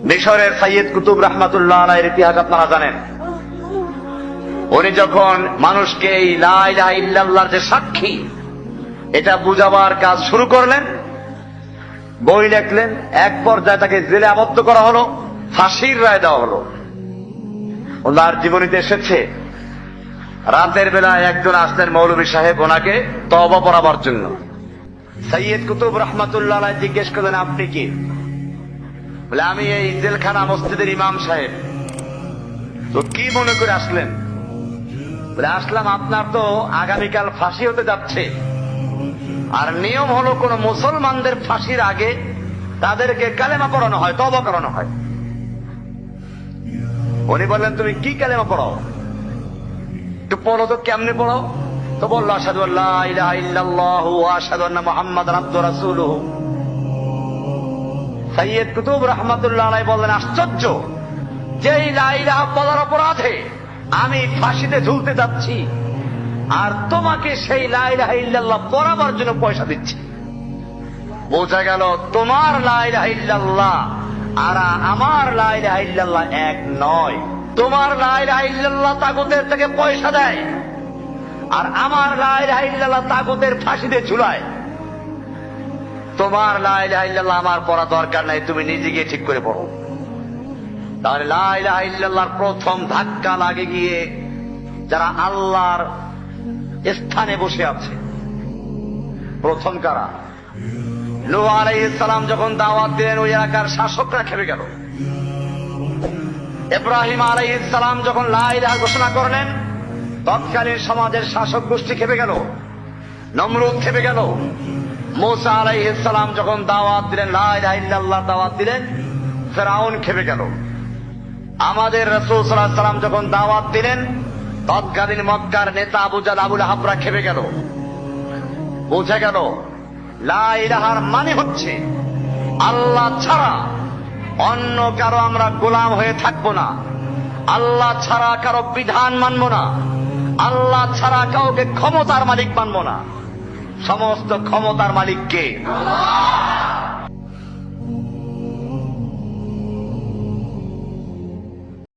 মিশরের সাইয়্যিদ কুতুব রাহমাতুল্লাহ আলাইহির ইতিহাস আপনারা জানেন। উনি যখন মানুষকে এই লা ইলাহা ইল্লাল্লাহর যে সাক্ষী এটা বুঝাবার কাজ শুরু করলেন, বই লেখলেন, এক পর্যায়ে তাকে জেলে আবদ্ধ করা হলো, ফাঁসির রায় দেওয়া হলো। ওনার জীবনীতে এসেছে রাতের বেলায় একজন আসলেন মৌলভী সাহেব ওনাকে তওবা পড়াবার জন্য। সাইয়্যিদ কুতুব রাহমাতুল্লাহ আলাইহি জিজ্ঞেস করলেন, আপনি কি? বলে, আমি এই জেলখানা মসজিদের ইমাম সাহেব। তো কি মনে করে আসলেন? বলে, আসলাম আপনার তো আগামীকাল ফাঁসি হতে যাচ্ছে, আর নিয়ম হলো কোন মুসলমানদের ফাঁসির আগে তাদেরকে কালেমা পড়ানো হয়, তওবা করানো হয়। উনি বললেন, তুমি কি কালেমা পড়াও? একটু পড়ো তো, কেমনে পড়াও? তো বললো, আশহাদু আল্লা ইলাহা ইল্লাল্লাহু ওয়া আশহাদু আন্না মুহাম্মাদান আবদুহু ওয়া রাসূলুহু। সাইয়্যিদ কুতুব রাহমাতুল্লাহ আলাইহি বললেন, আশ্চর্য, যেই লা ইলাহা বলার অপরাধে আমি ফাঁসিতে ঝুলতে যাচ্ছি, আর তোমাকে সেই লা ইলাহা ইল্লাল্লাহ পড়াবার জন্য পয়সা দিচ্ছি। বোঝা গেল তোমার লা ইলাহা ইল্লাল্লাহ আর আমার লা ইলাহা ইল্লাল্লাহ এক নয়। তোমার লা ইলাহা ইল্লাল্লাহ তাগুতের থেকে পয়সা দেয়, আর আমার লা ইলাহা ইল্লাল্লাহ তাগুতের ফাঁসিতে ঝুলায়। তোমার লা ইলাহা ইল্লাল্লাহ আমার পড়া দরকার নাই, তুমি নিজে গিয়ে ঠিক করে পড়ো। তাহলে লা ইলাহা ইল্লাল্লাহর প্রথম ধাক্কা লাগে গিয়ে যারা আল্লাহর স্থানে বসে আছে। প্রথম কারা? নূহ আলাইহিস সালাম যখন দাওয়াত দিলেন, ওই এলাকার শাসকরা খেপে গেল। ইব্রাহিম আলাইহিস সালাম যখন লা ইলাহা ঘোষণা করলেন, তৎকালীন সমাজের শাসক গোষ্ঠী খেপে গেল, নমরুদ খেপে গেল। মূসা আলাইহিস সালাম যখন দাওয়াত দিলেন, লা ইলাহা ইল্লাল্লাহ দাওয়াত দিলেন, ফিরআউন খেপে গেল। আমাদের রাসূল সাল্লাল্লাহু আলাইহি ওয়াসাল্লাম যখন দাওয়াত দিলেন, তৎকালীন মক্কার নেতা আবু জাহল, আবু লাহাবরা খেপে গেল। বোঝা গেল লা ইলাহার মানে হচ্ছে আল্লাহ ছাড়া অন্য কারো আমরা গোলাম হয়ে থাকবো না, আল্লাহ ছাড়া কারো বিধান মানবো না, আল্লাহ ছাড়া কাউকে ক্ষমতার মালিক মানবো না। সমস্ত ক্ষমতার মালিক কে?